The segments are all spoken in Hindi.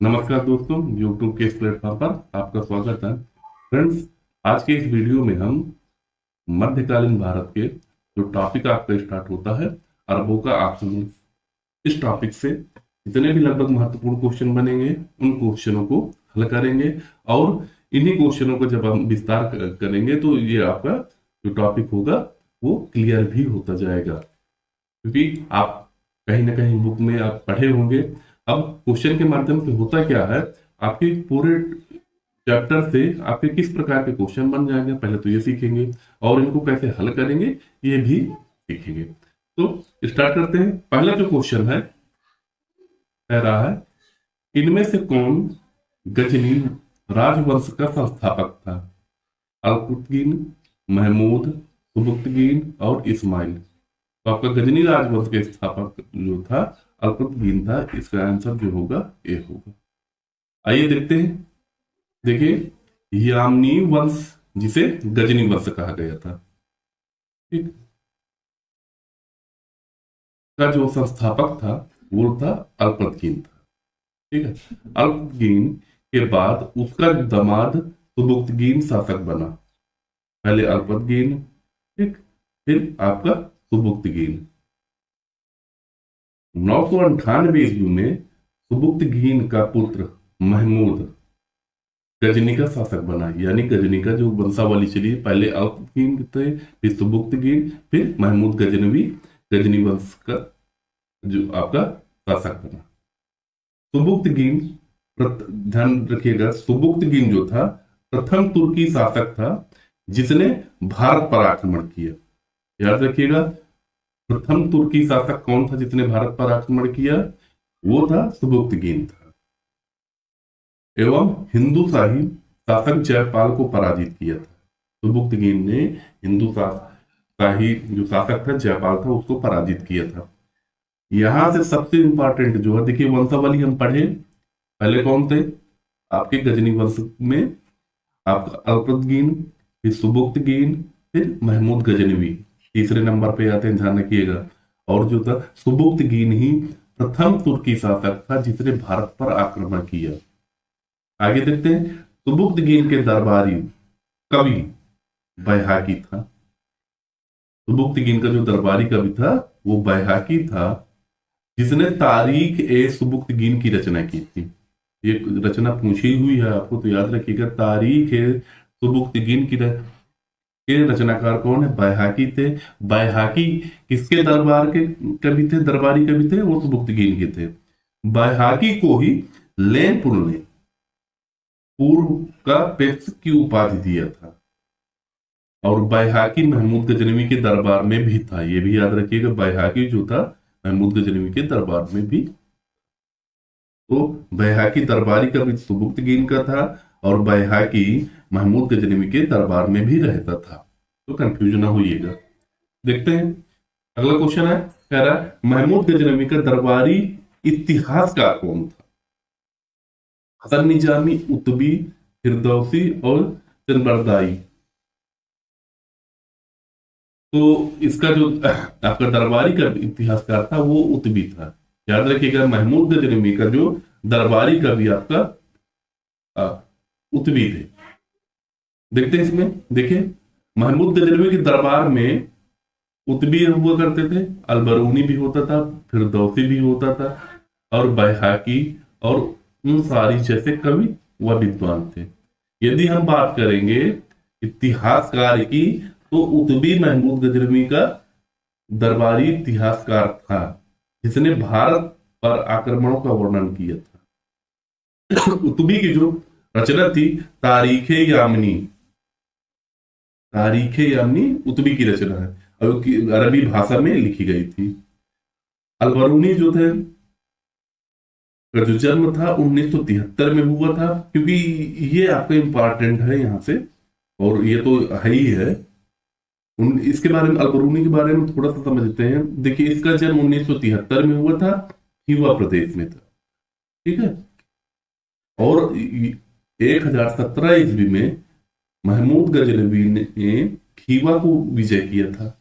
नमस्कार दोस्तों, यूट्यूब के इस प्लेटफॉर्म पर आपका स्वागत है। फ्रेंड्स, आज के इस वीडियो में हम मध्यकालीन भारत के जो टॉपिक आपका स्टार्ट होता है अरबों का आक्रमण, इस टॉपिक से जितने भी लगभग महत्वपूर्ण क्वेश्चन बनेंगे उन क्वेश्चनों को हल करेंगे। और इन्हीं क्वेश्चनों को जब हम विस्तार करेंगे तो ये आपका जो टॉपिक होगा वो क्लियर भी होता जाएगा, क्योंकि आप कहीं ना कहीं बुक में आप पढ़े होंगे। अब क्वेश्चन के माध्यम से होता क्या है, आपके पूरे चैप्टर से आपके किस प्रकार के क्वेश्चन बन जाएंगे पहले तो ये सीखेंगे, और इनको कैसे हल करेंगे ये भी सीखेंगे। तो स्टार्ट करते हैं। पहला जो क्वेश्चन है कह रहा है, इनमें से कौन गजनी राजवंश का संस्थापक था? अल्कुतगिन, महमूद, सुबुक्तगिन और इस्माइल। तो आपका गजनी राजवंश के स्थापक जो था अल्कुतगिन था। इसका आंसर जो होगा ए होगा। आइए देखते हैं। देखिए, यामनी वंश जिसे गजनी वंश कहा गया था, ठीक, का जो संस्थापक था वो था अल्पतगिन था। ठीक है, अल्पतगिन के बाद उसका दामाद सुबुक्तगिन शासक बना। पहले अल्पतगिन, ठीक, फिर आपका सुबुक्तगिन। 998 ईस्वी में सुबुक्तगिन का पुत्र महमूद गजनी का शासक बना। यानी गजनी का जो वंशावली चली, पहले अल्पतगिन थे, फिर सुबुक्तगिन, फिर महमूद गजनवी गजनी वंश का जो आपका शासक बना। सुबुक्तगिन, ध्यान रखिएगा, सुबुक्तगिन जो था प्रथम तुर्की शासक था जिसने भारत पर आक्रमण किया। याद रखिएगा, प्रथम तुर्की शासक कौन था जिसने भारत पर आक्रमण किया? वो था सुबुक्तगिन था। एवं हिंदू शाही शासक जयपाल को पराजित किया था। सुबुक्तगिन ने हिंदू शाही जो शासक था जयपाल था उसको पराजित किया था। यहां से सबसे इंपॉर्टेंट जो है, देखिए वंशावली हम पढ़े, पहले कौन थे आपके गजनी वंश में? आपका अल्पतगिन, फिर सुबुक्तगिन, फिर महमूद गजनवी तीसरे नंबर पे आते हैं, ध्यान रखिएगा। और जो था सुबुक्तगिन ही प्रथम तुर्की शासक था जिसने भारत पर आक्रमण किया। आगे देखते हैं, सुबुक्तगिन के दरबारी कवि बैहाकी था। सुबुक्तगिन का जो दरबारी कवि था वो बैहाकी था, जिसने तारीख ए सुबुक्तगिन की रचना की थी। ये रचना पूछी हुई है आपको, तो याद रखिएगा, तारीख ए सुबुक्तगिन की के रचनाकार कौन है? बैहाकी थे। बैहाकी किसके दरबार के कवि थे, दरबारी कवि थे? वो सुबुक्तगिन के थे। बैहाकी को ही लेनपुर ने पूर्व का पेप्स की उपाधि दिया था। और बैहाकी महमूद गजनवी के दरबार में भी था, ये भी याद रखिएगा, बैहाकी जो था महमूद गजनवी के दरबार में भी। तो बैहाकी दरबारी कवि सुबुक्तगिन का था और बैहाकी महमूद गजनवी के दरबार में भी रहता था। तो कंफ्यूजन ना होइएगा। देखते हैं अगला क्वेश्चन है, कह रहा है महमूद गजनवी का दरबारी इतिहासकार कौन था? हसन निजामी, उतबी, फिरदौसी और चंद्रबरदाई। तो इसका जो आपका दरबारी का इतिहासकार था वो उतबी था। याद रखिएगा, महमूद गजनवी का जो दरबारी कवि आपका उतबी थे। देखते हैं इसमें, देखिए महमूद गजनवी के दरबार में उतबी हुआ करते थे, अलबरूनी भी होता था, फिरदौसी भी होता था, और बैहाकी और सारी जैसे कवि व विद्वान थे। यदि हम बात करेंगे इतिहासकार की, तो उतबी महमूद गजनवी का दरबारी इतिहासकार था जिसने भारत पर आक्रमणों का वर्णन किया था। उतबी की जो रचना थी तारीखे यामनी, तारीखे यामनी उतबी की रचना है और अरबी भाषा में लिखी गई थी। अलबरूनी जो थे का जो जन्म था 1973 में हुआ था, क्योंकि ये आपका इंपॉर्टेंट है यहां से, और ये तो है ही है। इसके बारे में, अलबरूनी के बारे में थोड़ा सा समझते हैं। देखिए, इसका जन्म 1973 में हुआ था, खीवा प्रदेश में था। ठीक है, और 1017 ईस्वी में महमूद गजनवी ने खीवा को विजय किया था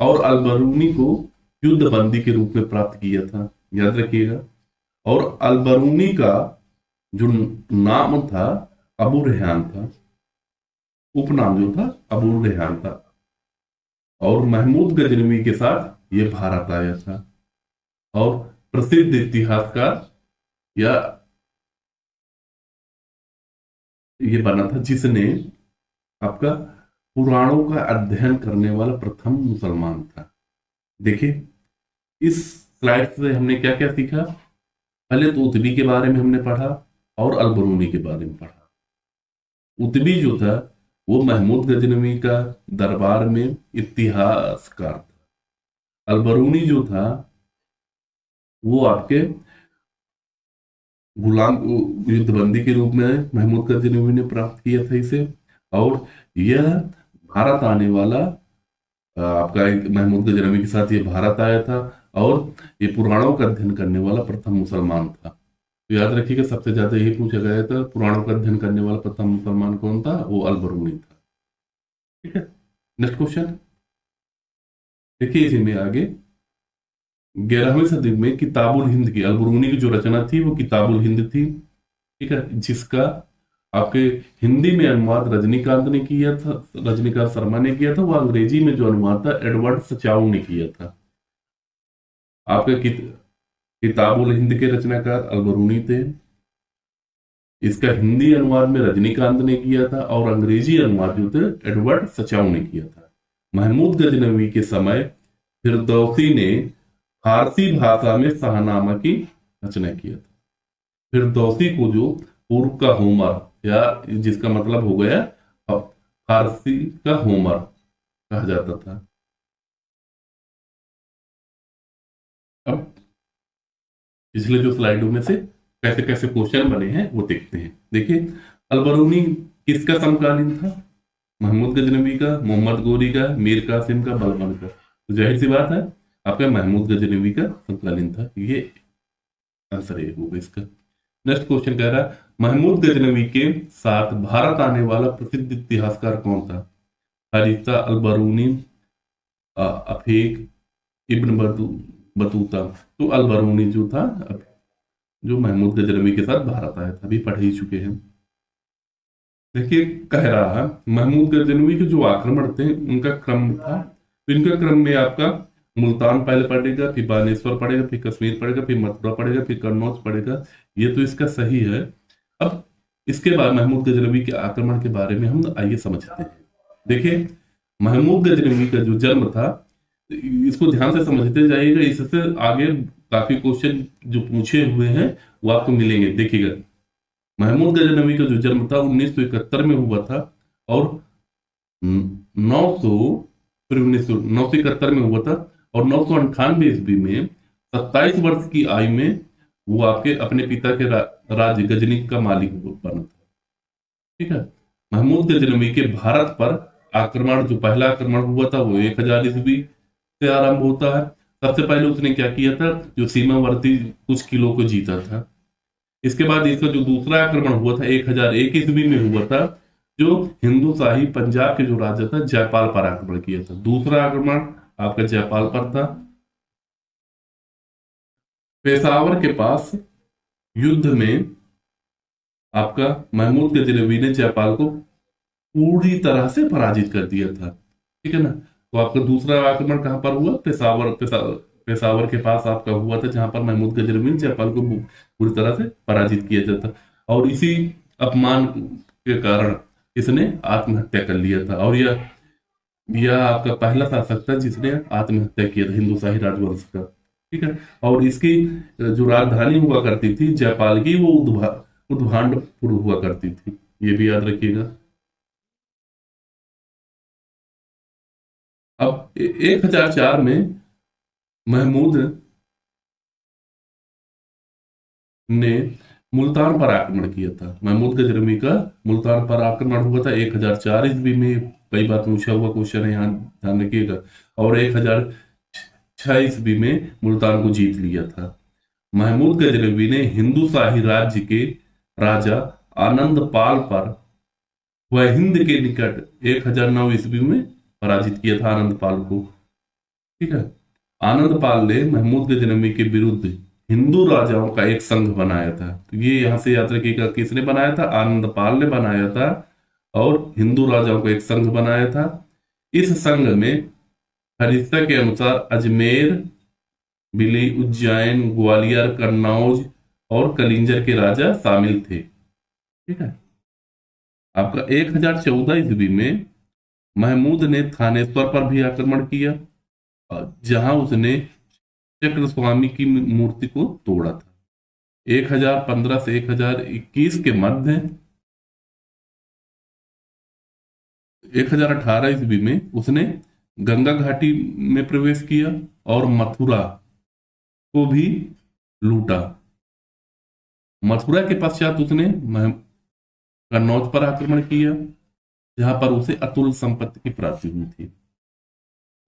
और अलबरूनी को युद्ध बंदी के रूप में प्राप्त किया था। याद रखिएगा। और अलबरूनी का जो नाम था अबू रेहान था, उपनाम जो था अबू रेहान था, और महमूद गजनवी के साथ ये भारत आया था। और प्रसिद्ध इतिहासकार या ये बना था जिसने आपका पुराणों का अध्ययन करने वाला प्रथम मुसलमान था। देखिए, इस स्लाइड से हमने क्या क्या सीखा। पहले तो उतबी के बारे में हमने पढ़ा और अलबरूनी के बारे में पढ़ा। उतबी जो था वो महमूद गजनवी का दरबार में इतिहासकार था। अलबरूनी जो था वो आपके गुलाम युद्धबंदी के रूप में महमूद गजनवी ने प्राप्त किया था इसे। और यह भारत आने वाला आपका महमूद गजनवी के साथ ये भारत आया था, और ये पुराणों का अध्ययन करने वाला प्रथम मुसलमान था। तो याद रखिएगा, सबसे ज्यादा यही पूछा गया था, पुराणों का अध्ययन करने वाला प्रथम मुसलमान कौन था, वो अलबरूनी था। ठीक है, नेक्स्ट क्वेश्चन देखिए इसी में आगे। 11वीं सदी में किताबुल हिंद की, अलबरूनी की जो रचना थी वो किताबुल हिंद थी। ठीक है, जिसका आपके हिंदी में अनुवाद रजनीकांत ने किया था, रजनीकांत शर्मा ने किया था। वो अंग्रेजी में जो अनुवाद था एडवर्ड सचाउ ने किया था। आपके किताबुल हिंद के रचनाकार अलबरूनी थे। इसका हिंदी अनुवाद में रजनीकांत ने किया था, और अंग्रेजी अनुवाद जो थे एडवर्ड सचाउ ने किया था। महमूद गजनवी के समय फिरदौसी ने फारसी भाषा में शाहनामा की रचना किया था। फिरदौसी को जो पूर्व का होमर, या जिसका मतलब हो गया फारसी का होमर कहा जाता था। अब पिछले जो स्लाइडों में से कैसे कैसे क्वेश्चन बने हैं वो देखते हैं। देखिए, अलबरूनी किसका समकालीन था? महमूद गजनवी का, मोहम्मद गोरी का, मीर कासिम का, बलबन का। तो जाहिर सी बात है आपका महमूद गजनवी का समकालीन था। ये आंसर ये होगा इसका। नेक्स्ट क्वेश्चन कह रहा है, महमूद गजनवी के साथ भारत आने वाला प्रसिद्ध इतिहासकार कौन था? हारिसा, अलबरूनी, अफीक, इब्न बतूता। तो अलबरूनी जो था, जो महमूद गजनवी के साथ भारत आया था, अभी पढ़ ही चुके हैं। देखिए, कह रहा है महमूद गजनवी के जो आक्रमण थे उनका क्रम था। तो इनका क्रम में आपका मुल्तान पहले पड़ेगा, फिर बानेश्वर पड़ेगा, फिर कश्मीर पड़ेगा, फिर मथुरा पड़ेगा, फिर कन्नौज पड़ेगा। ये तो इसका सही है। अब इसके बाद महमूद गजनवी के आक्रमण के बारे में हम आइए समझते हैं। देखिए, महमूद गजनवी का जो जन्म था, इसको ध्यान से समझते जाइएगा, इससे आगे काफी क्वेश्चन जो पूछे हुए हैं वो आपको मिलेंगे। देखिएगा, महमूद गजनवी का जो जन्म था 1971 में हुआ था, और 900 फिर 1971 में हुआ था, और 998 ईस्वी में 27 वर्ष की आयु में वो आपके अपने पिता के राज्य गजनी का मालिक बना था। ठीक है, महमूद गजनवी के भारत पर आक्रमण, जो पहला आक्रमण हुआ था वो 1000 ईस्वी से आरंभ होता है। सबसे पहले उसने क्या किया था, जो सीमावर्ती कुछ किलो को जीता था। इसके बाद इसका जो दूसरा आक्रमण हुआ था 1001 ईस्वी में हुआ था, जो हिंदू शाही पंजाब के जो राजा था जयपाल पर आक्रमण किया था। दूसरा आक्रमण आपका जयपाल पर था। पेशावर के पास युद्ध में आपका महमूद गजनवी ने जयपाल को पूरी तरह से पराजित कर दिया था। ठीक है ना। तो आपका दूसरा आक्रमण कहां पर हुआ? पेशावर के पास आपका हुआ था, जहां पर महमूद गजनवी ने जयपाल को पूरी तरह से पराजित किया जाता। और इसी अपमान के कारण इसने आत्महत्या कर लिया था, और यह आपका पहला शासक था जिसने आत्महत्या किया था हिंदू शाही राजवंश का। ठीक है, और इसकी जो राजधानी हुआ करती थी जयपाल की, वो उद्भांडपुर हुआ करती थी। ये भी याद रखिएगा। अब 1004 में महमूद ने मुल्तान पर आक्रमण किया था। महमूद गजनवी का मुल्तान पर आक्रमण हुआ था 1004 ईस्वी में। कई बार पूछा हुआ क्वेश्चन है, यहाँ ध्यान रखिएगा। और 1006 ईस्वी में मुल्तान को जीत लिया था। महमूद गजनवी ने हिंदू शाही राज्य के राजा आनंद पाल पर वह हिंद के निकट 1009 ईस्वी में पराजित किया था आनंद पाल को। ठीक है, आनंद पाल ने महमूद गजनवी के विरुद्ध हिंदू राजाओं का एक संघ बनाया था। तो ये यहां से याद रखिएगा, किसने बनाया था? आनंदपाल ने बनाया था और हिंदू राजाओं का एक संघ बनाया था। इस संघ में हरिश्ता के अनुसार अजमेर, बिली, उज्जैन, ग्वालियर, कन्नौज और कलिंजर के राजा शामिल थे। ठीक है। आपका 1014 ईस्वी में महमूद ने थानेश्वर पर भी आक्रमण किया, जहां उसने चक्र स्वामी की मूर्ति को तोड़ा था। 1015 से 1021 के मध्य 1018 ईस्वी में उसने गंगा घाटी में प्रवेश किया और मथुरा को भी लूटा। मथुरा के पश्चात उसने कन्नौज पर आक्रमण किया, जहां पर उसे अतुल संपत्ति की प्राप्ति हुई थी।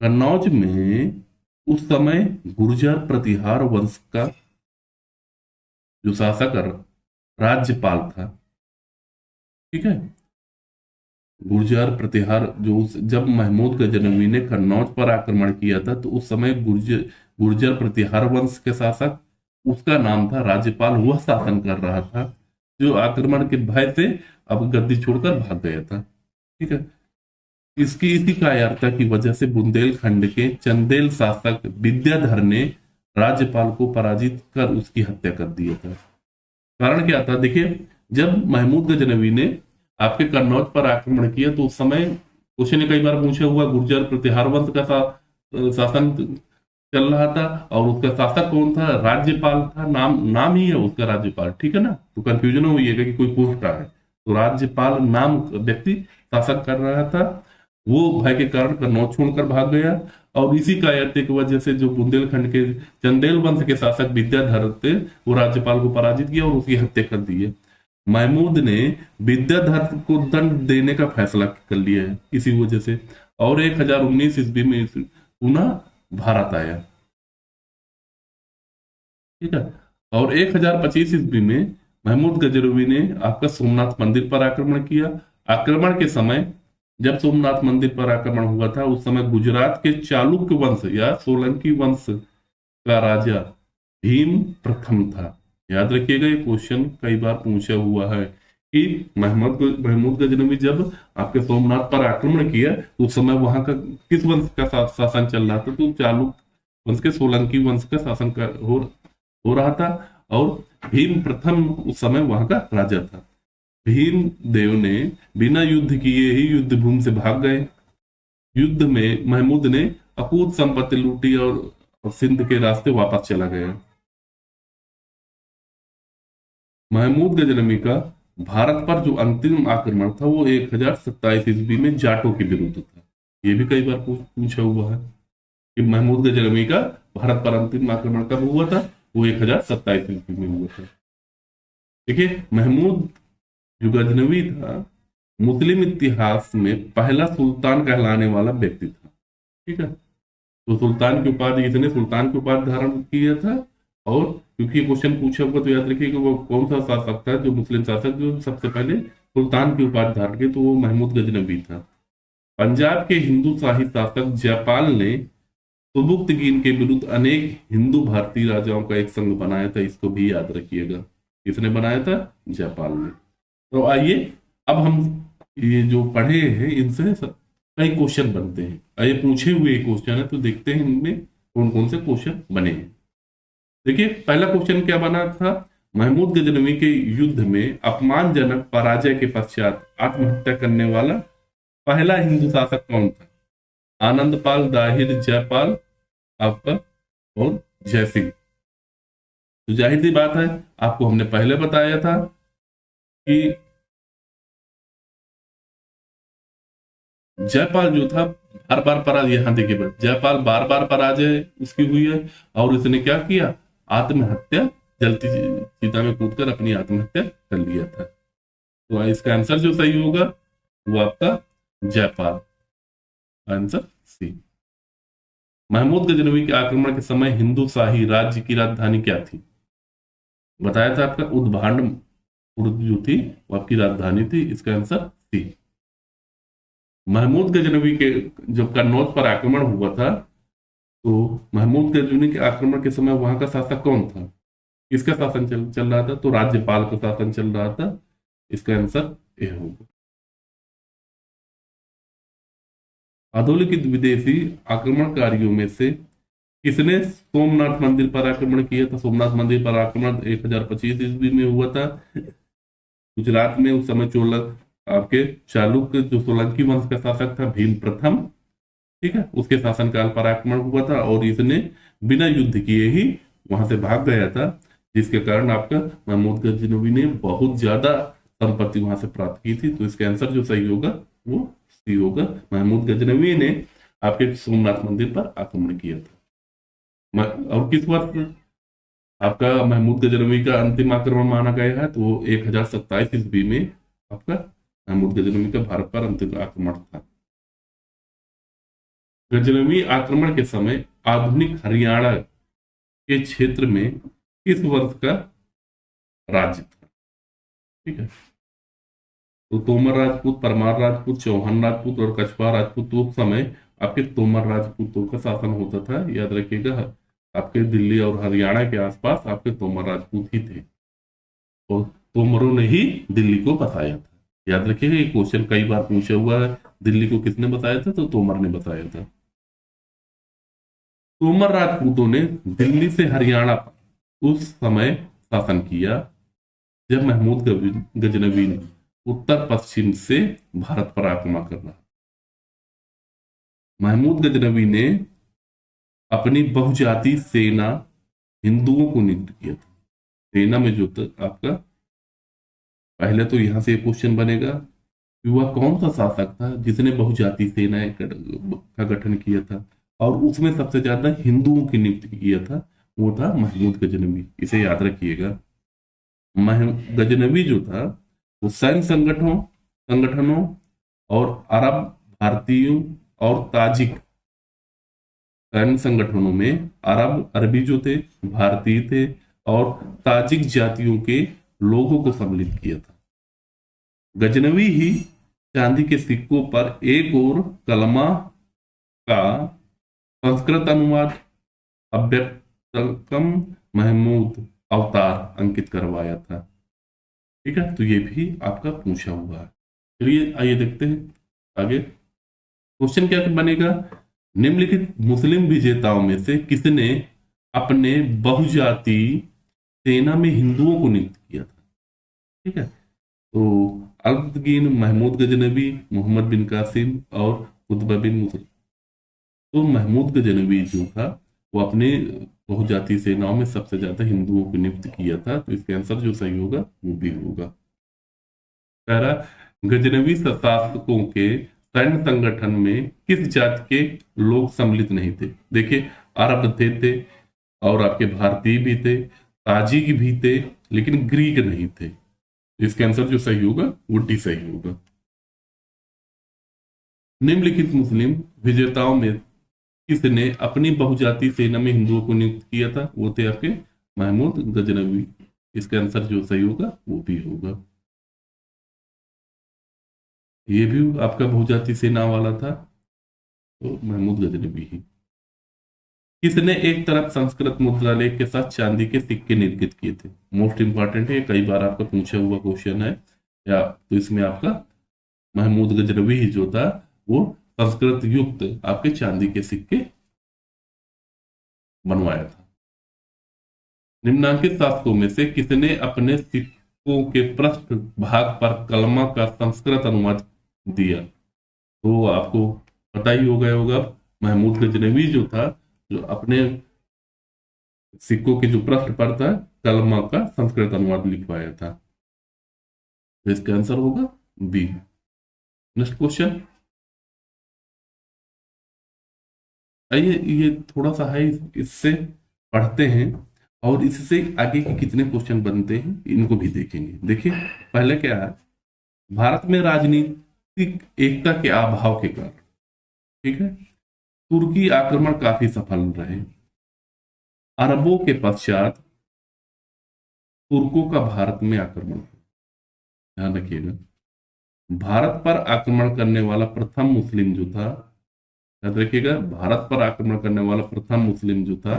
कन्नौज में उस समय गुर्जर प्रतिहार वंश का जो शासक राज्यपाल था। ठीक है। गुर्जर प्रतिहार जब महमूद गजनवी ने कन्नौज पर आक्रमण किया था, तो उस समय गुर्जर प्रतिहार वंश के शासक, उसका नाम था राज्यपाल, वह शासन कर रहा था, जो आक्रमण के भय से अब गद्दी छोड़कर भाग गया था। ठीक है। इसी कायरता की वजह से बुंदेलखंड के चंदेल शासक विद्याधर ने राज्यपाल को पराजित कर उसकी हत्या कर दिया था। कारण क्या था? देखिए, जब महमूद गजनवी ने आपके कन्नौज पर आक्रमण किया, तो उस समय क्वेश्चन ने कई बार पूछा हुआ, गुर्जर प्रतिहार वंश का शासन चल रहा था और उसका शासक कौन था? राज्यपाल था। नाम ही है उसका राज्यपाल। ठीक है ना। तो कंफ्यूजन हो ये कि कोई पूछ रहा है, तो राज्यपाल नाम व्यक्ति शासक कर रहा था। वो भय के कारण कन्नौज छोड़कर भाग गया और इसी कायरते की वजह से जो बुंदेलखंड के चंदेल वंश के शासक विद्याधर थे, वो राज्यपाल को पराजित किया और उसकी हत्या कर दी है। महमूद ने विद्याधर को दंड देने का फैसला कर लिया है इसी वजह से, और 1019 ईस्वी में पुनः भारत आया। ठीक है। और 1025 ईस्वी में महमूद गजनवी ने आपका सोमनाथ मंदिर पर आक्रमण किया। आक्रमण के समय, जब सोमनाथ मंदिर पर आक्रमण हुआ था, उस समय गुजरात के चालुक्य वंश या सोलंकी वंश का राजा भीम प्रथम था। याद रखिएगा, ये क्वेश्चन कई बार पूछा हुआ है कि महमूद गजनवी जब आपके सोमनाथ पर आक्रमण किया, तो उस समय वहां का किस वंश का शासन चल रहा था? तो चालुक्य वंश के सोलंकी वंश का शासन हो रहा था और भीम प्रथम उस समय वहां का राजा था। भीम देव ने बिना युद्ध किए ही युद्ध भूमि से भाग गए। युद्ध में महमूद ने अकूत संपत्ति लूटी और सिंध के रास्ते वापस चला गया। महमूद गजनवी का भारत पर जो अंतिम आक्रमण था, वो 1027 ईस्वी में जाटों के विरुद्ध था। ये भी कई बार पूछा हुआ है कि महमूद गजनवी का भारत पर अंतिम आक्रमण कब हुआ था? वो 1027 ईस्वी में हुआ था। देखिए, महमूद जो गजनवी था, मुस्लिम इतिहास में पहला सुल्तान कहलाने वाला व्यक्ति था। ठीक है। तो सुल्तान की उपाधि, इसने सुल्तान की उपाधि धारण किया था। और क्योंकि क्वेश्चन पूछा हुआ, तो याद रखिए कि वो कौन सा शासक था, जो मुस्लिम शासक जो सबसे पहले सुल्तान की उपाधि धारण की, तो वो महमूद गजनवी था। पंजाब के हिंदू शाही शासक जयपाल ने सुबुक्तगीन के विरुद्ध अनेक हिंदू भारतीय राजाओं का एक संघ बनाया था। इसको भी याद रखिएगा, किसने बनाया था? जयपाल ने। तो आइए, अब हम ये जो पढ़े हैं, इनसे कई क्वेश्चन बनते हैं। ये पूछे हुए क्वेश्चन है, तो देखते हैं इनमें कौन कौन से क्वेश्चन बने हैं। देखिए, पहला क्वेश्चन क्या बना था? महमूद गजनवी के युद्ध में अपमानजनक पराजय के पश्चात आत्महत्या करने वाला पहला हिंदू शासक कौन था? आनंदपाल, दाहिर, जयपाल आपका और जयसिंह। तो जाहिर सी बात है, आपको हमने पहले बताया था कि जयपाल जो था बार बार पराजय, यहां देखिए जयपाल बार बार पराजय उसकी हुई है और उसने क्या किया? आत्महत्या, जलती चिता में कूदकर अपनी आत्महत्या कर लिया था। तो इसका आंसर जो सही होगा वो आपका जयपाल, आंसर सी। महमूद गजनवी के आक्रमण के समय हिंदू शाही राज्य की राजधानी क्या थी? बताया था आपका उद्भांड जो थी वो आपकी राजधानी थी। इसका आंसर सी। महमूद गजनवी के जब कन्नौज पर आक्रमण हुआ था, तो महमूद गजनवी के आक्रमण के समय वहां का शासक कौन था? किसका शासन चल रहा था? तो राज्यपाल का शासन चल रहा था। इसका आंसर ए होगा। अधोलिखित विदेशी आक्रमणकारियों में से किसने सोमनाथ मंदिर पर आक्रमण किया था? सोमनाथ मंदिर पर आक्रमण 1025 ईस्वी में हुआ था गुजरात में। उस समय चोला आपके चालुक्य जो सोलंकी वंश का शासक था भीम प्रथम, ठीक है, उसके शासनकाल पर आक्रमण हुआ था और इसने बिना युद्ध किए ही वहां से भाग गया था, जिसके कारण आपका महमूद गजनवी ने बहुत ज्यादा संपत्ति वहां से प्राप्त की थी। तो इसका आंसर जो सही होगा वो सी होगा। महमूद गजनवी ने आपके सोमनाथ मंदिर पर आक्रमण किया था। और किस वर्ष आपका महमूद गजनवी का अंतिम आक्रमण माना गया है? तो 1027 ईस्वी में आपका महमूद गजनवी का भारत पर अंतिम आक्रमण था। गजनवी आक्रमण के समय आधुनिक हरियाणा के क्षेत्र में किस वर्ष का राज्य था? ठीक है, तो तोमर राजपूत, परमार राजपूत, चौहान राजपूत और कछवाहा राजपूत उस समय आपके तोमर राजपूतों का शासन होता था। याद रखिएगा, आपके दिल्ली और हरियाणा के आसपास आपके तोमर राजपूत ही थे और तोमरों ने ही दिल्ली को बसाया था। याद रखिएगा, ये क्वेश्चन कई बार पूछा हुआ है, दिल्ली को किसने बसाया था? तो तोमर ने बसाया था। तोमर राजपूतों ने दिल्ली से हरियाणा पर उस समय शासन किया जब महमूद गजनवी ने उत्तर पश्चिम से भारत पर आक्रमण करना। महमूद गजनवी ने अपनी बहुजातीय सेना हिंदुओं को नियुक्त किया था। सेना में जो आपका पहले तो यहां से क्वेश्चन बनेगा कि वह कौन सा शासक था जिसने बहुजातीय सेनाएं का गठन किया था और उसमें सबसे ज्यादा हिंदुओं की नियुक्ति किया था? वो था महमूद गजनवी। इसे याद रखिएगा। गजनवी जो था वो सैन्य संगठनों और अरब, भारतीयों और ताजिक सैन्य संगठनों में अरबी जो थे, भारतीय थे और ताजिक जातियों के लोगों को सम्मिलित किया था। गजनवी ही चांदी के सिक्कों पर एक और कलमा का संस्कृत अनुवाद अव्यक्तम महमूद अवतार अंकित करवाया था। ठीक है, तो ये भी आपका पूछा हुआ है। चलिए आइए देखते हैं आगे क्वेश्चन क्या बनेगा। निम्नलिखित मुस्लिम विजेताओं में से किसने अपने बहुजाति सेना में हिंदुओं को नियुक्त किया था? ठीक है, तो अल्पतकीन, महमूद गजनवी, मोहम्मद बिन कासिम और कुतबा बिन मुसलम। तो महमूद गजनवी जो था वो अपने बहुजातीय सेनाओं में सबसे ज्यादा हिंदुओं को नियुक्त किया था। तो इसका आंसर जो सही होगा वो भी होगा। पहला, गजनवी शासकों के सैन्य संगठन में किस जाति के लोग सम्मिलित नहीं थे? देखिए, अरब थे और आपके भारतीय भी थे, ताजिक भी थे, लेकिन ग्रीक नहीं थे। इसका आंसर जो सही होगा वो डी सही होगा। निम्नलिखित मुस्लिम विजेताओं में किसने अपनी बहुजातीय सेना में हिंदुओं को नियुक्त किया था? वो थे आपके महमूद गजनवी। इसका आंसर जो सही होगा वो भी होगा। ये भी आपका बहुजातीय सेना वाला था, तो महमूद गजनवी ही। किसने एक तरफ संस्कृत मुद्रा लेख के साथ चांदी के सिक्के निर्मित किए थे? मोस्ट इंपॉर्टेंट है, कई बार आपका पूछा हुआ क्वेश्चन है। या तो इसमें आपका महमूद गजनवी ही जो था वो संस्कृत युक्त आपके चांदी के सिक्के बनवाया था। निम्नांकित शासकों में से किसने अपने सिक्कों के पृष्ठ भाग पर कलमा का संस्कृत अनुवाद दिया? तो आपको पता ही हो गया होगा, महमूद गजनवी जो था जो अपने सिक्कों के जो पृष्ठ पर था कलमा का संस्कृत अनुवाद लिखवाया था। तो इसका आंसर होगा बी। नेक्स्ट क्वेश्चन, आइए ये थोड़ा सा है, इससे पढ़ते हैं और इससे आगे के कितने क्वेश्चन बनते हैं इनको भी देखेंगे। देखिए पहले क्या है, भारत में राजनीतिक एकता के अभाव के कारण, ठीक है, तुर्की आक्रमण काफी सफल रहे। अरबों के पश्चात तुर्कों का भारत में आक्रमण, ध्यान रखिएगा, भारत पर आक्रमण करने वाला प्रथम मुस्लिम जो था, याद रखिएगा, भारत पर आक्रमण करने वाला प्रथम मुस्लिम जो था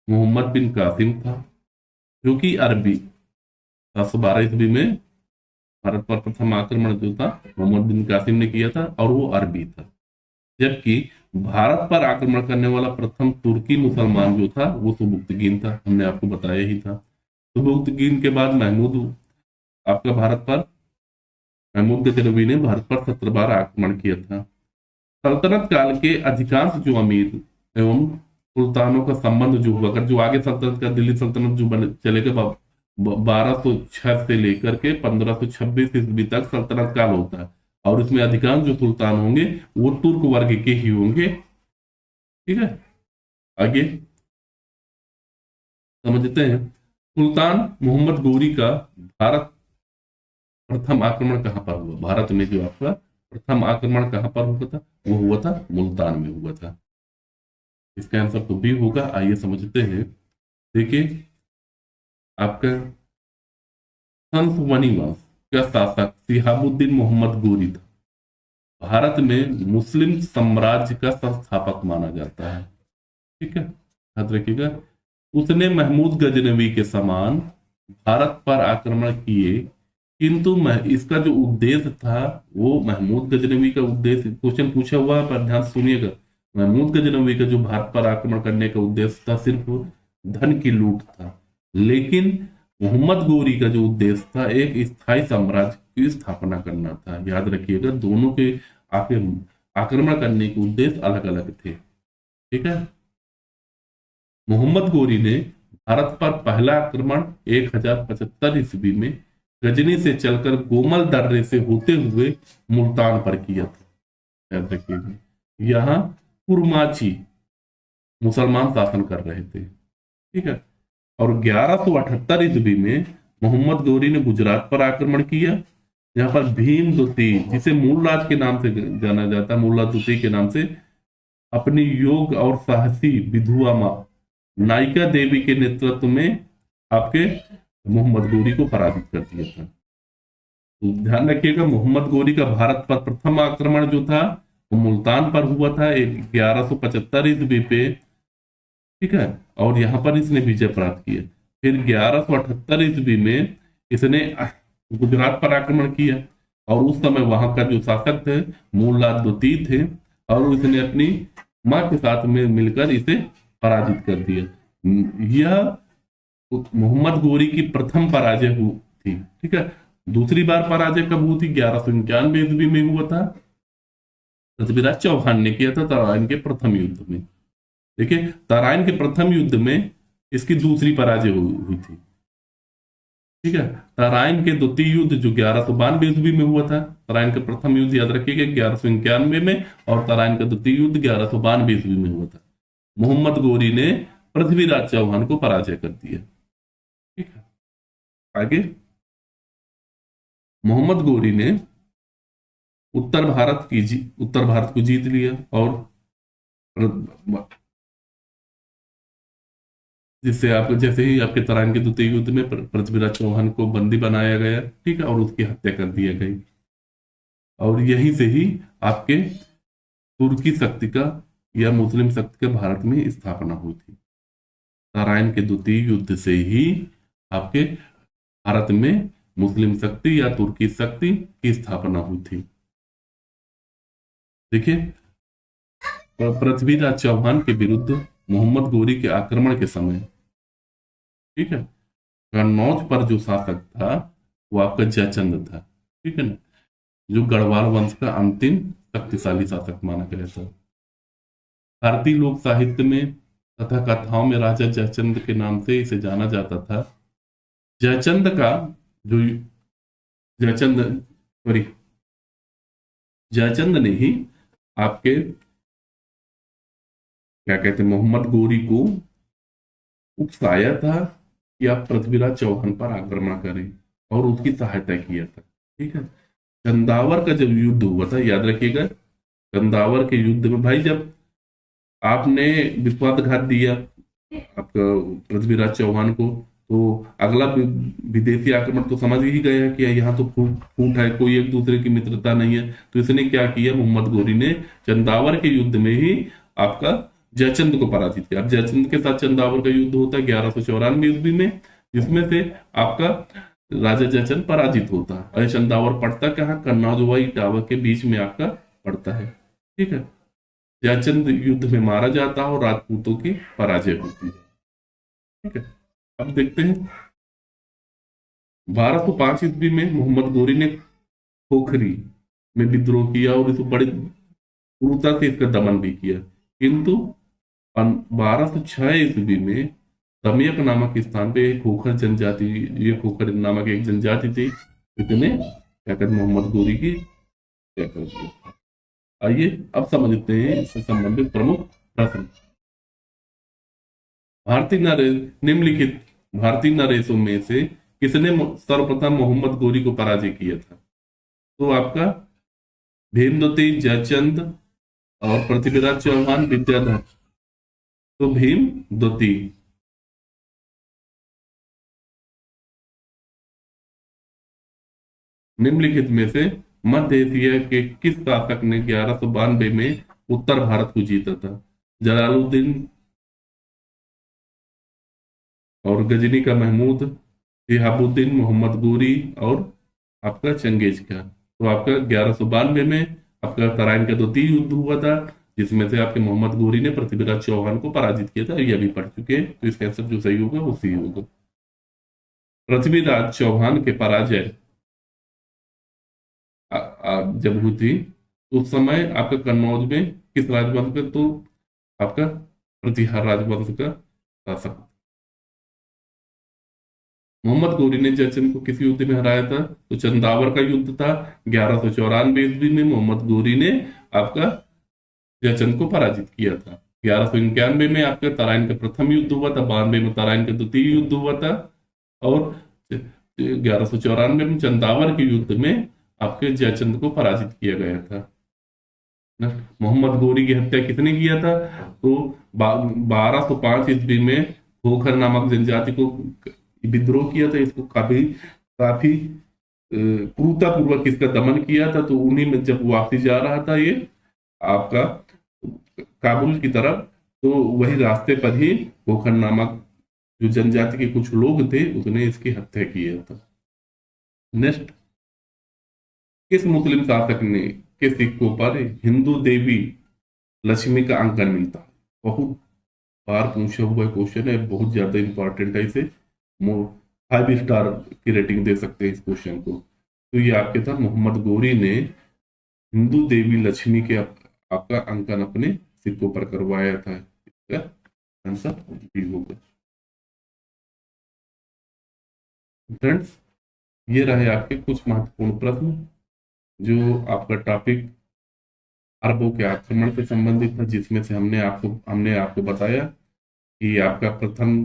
मोहम्मद बिन कासिम था। जो कि अरबी। 712 ईस्वी में भारत पर प्रथम आक्रमण जो था मोहम्मद बिन कासिम ने किया था, और वो अरबी था। जबकि भारत पर आक्रमण करने वाला प्रथम तुर्की मुसलमान जो था वो सुबुक्तगीन था, हमने आपको बताया ही था। सुबुक्तगीन के बाद महमूद आपका भारत पर महमूद गजनवी ने भारत पर 17 बार आक्रमण किया था। सल्तनत काल के अधिकांश जो अमीर एवं सुल्तानों का संबंध जो हुआ कर, जो आगे सल्तनत का दिल्ली सल्तनत जो चलेगा 1206 से लेकर के 1526 ईस्वी तक सल्तनत काल होता है, और इसमें अधिकांश जो सुल्तान होंगे वो तुर्क वर्ग के ही होंगे। ठीक है, आगे समझते हैं। सुल्तान मोहम्मद गोरी का भारत प्रथम आक्रमण कहां पर हुआ? भारत में जो आपका प्रथम आक्रमण कहां पर हुआ था? वो हुआ था मुल्तान में हुआ था। इसका आंसर तो बी होगा। आइए समझते हैं। देखिए, आपका हंसवनी वंश का शासक शिहाबुद्दीन मोहम्मद गोरी था। भारत में मुस्लिम साम्राज्य का संस्थापक माना जाता है। ठीक है, याद रखिएगा। उसने महमूद गजनवी के समान भारत पर आक्रमण किए, किंतु इसका जो उद्देश्य था वो महमूद गजनवी का उद्देश्य, क्वेश्चन पूछा हुआ है पर ध्यान सुनिएगा। महमूद गजनवी का जो भारत पर आक्रमण करने का उद्देश्य था सिर्फ धन की लूट था, लेकिन मोहम्मद गोरी का जो उद्देश्य था एक स्थायी साम्राज्य की स्थापना करना था। याद रखिएगा, दोनों के आक्रमण करने के उद्देश्य अलग अलग थे। ठीक है, मोहम्मद गोरी ने भारत पर पहला आक्रमण 1075 ईस्वी में गजनी से चलकर गोमल दर्रे से होते हुए मुल्तान पर किया था। याद रखिएगा, यहाँ कुरमाची मुसलमान शासन कर रहे थे। ठीक है, और 1178 ईस्वी में मोहम्मद गौरी ने गुजरात पर आक्रमण किया। यहाँ पर भीम द्वितीय, जिसे मूलराज के नाम से जाना जाता है, मूलराज द्वितीय के नाम से, अपनी योग और साहसी विधवा मां नायिका देवी के नेतृत्व में आपके मोहम्मद गौरी को पराजित कर दिया था। तो ध्यान रखिएगा, मोहम्मद गौरी का भारत पर प्रथम आक्रमण जो था वो मुल्तान पर हुआ था 1175 ईस्वी पे। ठीक है, और यहां पर इसने विजय प्राप्त किया। फिर 1178 ईस्वी में इसने गुजरात पर आक्रमण किया, और उस समय वहां का जो शासक थे मूलराज द्वितीय थे, और इसने अपनी मां के साथ में मिलकर इसे पराजित कर दिया। यह मोहम्मद गौरी की प्रथम पराजय हुई थी। ठीक है, दूसरी बार पराजय कब हुई थी? 1191 ईस्वी में हुआ था, पृथ्वीराज चौहान ने किया था तराइन के प्रथम युद्ध में। देखिए, तराइन के प्रथम युद्ध में इसकी दूसरी पराजय हुई थी। ठीक है, तराइन के द्वितीय युद्ध जो 1192 ईस्वी में हुआ था, तराइन का प्रथम युद्ध याद रखिएगा 1191 में, और तराइन का द्वितीय युद्ध 1192 ईस्वी में हुआ था। मोहम्मद गौरी ने पृथ्वीराज चौहान को पराजय कर दिया। ठीक है, आगे मोहम्मद गौरी ने उत्तर भारत को जीत लिया, और जिससे आप जैसे ही आपके तराइन के द्वितीय युद्ध में पृथ्वीराज चौहान को बंदी बनाया गया। ठीक है, और उसकी हत्या कर दी गई, और यहीं से ही आपके तुर्की शक्ति का या मुस्लिम शक्ति का भारत में स्थापना हुई थी। तराइन के द्वितीय युद्ध से ही आपके भारत में मुस्लिम शक्ति या तुर्की शक्ति की स्थापना हुई थी। देखिए, पृथ्वीराज चौहान के विरुद्ध मोहम्मद गौरी के आक्रमण के समय, ठीक है, कन्नौज पर जो शासक था वो आपका जयचंद था। ठीक है ना, जो गढ़वाल वंश का अंतिम शक्तिशाली शासक माना गया था। भारतीय लोक साहित्य में तथा कथाओं में राजा जयचंद के नाम से इसे जाना जाता था। जयचंद का जो जयचंद ने ही आपके क्या कहते हैं मोहम्मद गौरी को उकसाया था कि आप पृथ्वीराज चौहान पर आक्रमण करें, और उसकी सहायता किया था। ठीक है, चंदावर का जब युद्ध हुआ था, याद रखिएगा, चंदावर के युद्ध में भाई जब आपने विश्वासघात दिया आपका पृथ्वीराज चौहान को, तो अगला विदेशी आक्रमण तो समझ ही गया कि यहाँ तो फूट है, कोई एक दूसरे की मित्रता नहीं है। तो इसने क्या किया, मोहम्मद गौरी ने चंदावर के युद्ध में ही आपका जयचंद को पराजित किया। अब जयचंद के साथ चंदावर का युद्ध होता है 1194 ईस्वी में, जिसमें से आपका राजा जयचंद पराजित होता है। और चंदावर पड़ता कहाँ, कन्नौज व इटावा के बीच में आपका पड़ता है। ठीक है, जयचंद युद्ध में मारा जाता है और राजपूतों की पराजय होती है। ठीक है, अब देखते हैं 1205 ईस्वी में मोहम्मद गोरी ने खोखरी में विद्रोह किया और इसको बड़ी क्रूरता से इसका दमन भी किया। किंतु 1206 ईस्वी में तमियक नामक स्थान पे एक खोखर जनजाति, ये खोखर नामक एक जनजाति थी, इसने क्या कर मोहम्मद गोरी की हत्या कर दी। आइए अब समझते हैं इससे संबंधित प्रमुख प्रश्न। भारतीय नरेश निम्नलिखित भारतीय नरेशों में से किसने सर्वप्रथम मोहम्मद गोरी को पराजय किया था? तो आपका भीमद्वती, जयचंद और पृथ्वीराज चौहान, विद्याधर। तो भीमद्वती। निम्नलिखित में से मध्य एशिया के किस शासक ने 1192 में उत्तर भारत को जीता था? जलालुद्दीन और गजनी का महमूद, शिहाबुद्दीन, मोहम्मद गोरी और आपका चंगेज खान। तो आपका 1192 में आपका तराइन का द्वितीय युद्ध हुआ था, जिसमें से आपके मोहम्मद गोरी ने पृथ्वीराज चौहान को पराजित किया था। ये अभी पढ़ चुके हैं, तो इसका आंसर जो सही होगा वो सही होगा। पृथ्वीराज चौहान के पराजय जब हुई थी उस समय आपका कन्नौज में किस राजवंश का, तो आपका प्रतिहार राजवंश का शासक। मोहम्मद गोरी ने जयचंद को किस युद्ध में हराया था? तो चंदावर का युद्ध था। 1194 ईस्वी में मोहम्मद गोरी ने आपका जयचंद को पराजित किया था। 1191 में आपका तराइन का प्रथम युद्ध हुआ था। 92 में तराइन का द्वितीय युद्ध हुआ था। और 1194 में चंदावर के युद्ध में आपके जयचंद को पराजित किया गया था। मोहम्मद गोरी की हत्या किसने किया था? तो 1205 ईस्वी में खोखर नामक जनजाति को विद्रोह किया था। इसको काफी काफी क्रूरता पूर्वक इसका दमन किया था। तो उन्हीं में जब वापसी जा रहा था ये आपका काबुल की तरफ, तो वही रास्ते पर ही खोखर नामक जो जनजाति के कुछ लोग थे उसने इसकी हत्या किया था। नेक्स्ट, किस मुस्लिम शासक ने के सिक्कों पर हिंदू देवी लक्ष्मी का अंकन मिलता है? बहुत बार पूछा हुआ क्वेश्चन है, बहुत ज्यादा इंपॉर्टेंट है। इसे 5 स्टार की रेटिंग दे सकते हैं इस क्वेश्चन को। तो ये आपके था मोहम्मद गोरी ने हिंदू देवी लक्ष्मी के आपका अंकन अपने सिक्कों पर करवाया था। इसका आंसर बी होगा। फ्रेंड्स, ये रहे आपके कुछ महत्वपूर्ण प्रश्न जो आपका टॉपिक अरबों के आक्रमण से संबंधित था, जिसमें से हमने आपको बताया कि आपका प्रथम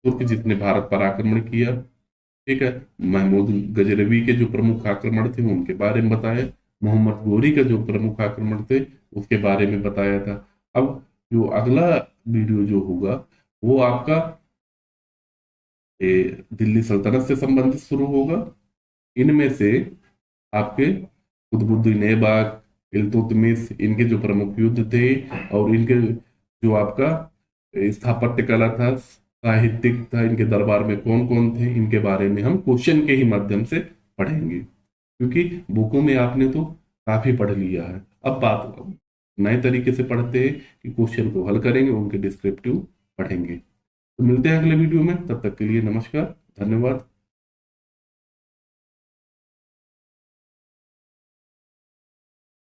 तुर्क जिसने भारत पर आक्रमण किया, ठीक है, महमूद गजनवी के जो प्रमुख आक्रमण थे उनके बारे में बताया, मोहम्मद गोरी का जो प्रमुख आक्रमण थे उसके बारे में बताया था। अब जो अगला वीडियो जो होगा वो आपका दिल्ली सल्तनत से संबंधित शुरू होगा। इनमें से आपके कुतुबुद्दीन ऐबक, इल्तुतमिश, इनके जो प्रमुख युद्ध थे और इनके जो आपका स्थापत्य कला था, साहित्यिक था, इनके दरबार में कौन कौन थे, इनके बारे में हम क्वेश्चन के ही माध्यम से पढ़ेंगे। क्योंकि बुकों में आपने तो काफी पढ़ लिया है, अब बात नए तरीके से पढ़ते हैं कि क्वेश्चन को हल करेंगे, उनके डिस्क्रिप्टिव पढ़ेंगे। तो मिलते हैं अगले वीडियो में, तब तक के लिए नमस्कार, धन्यवाद।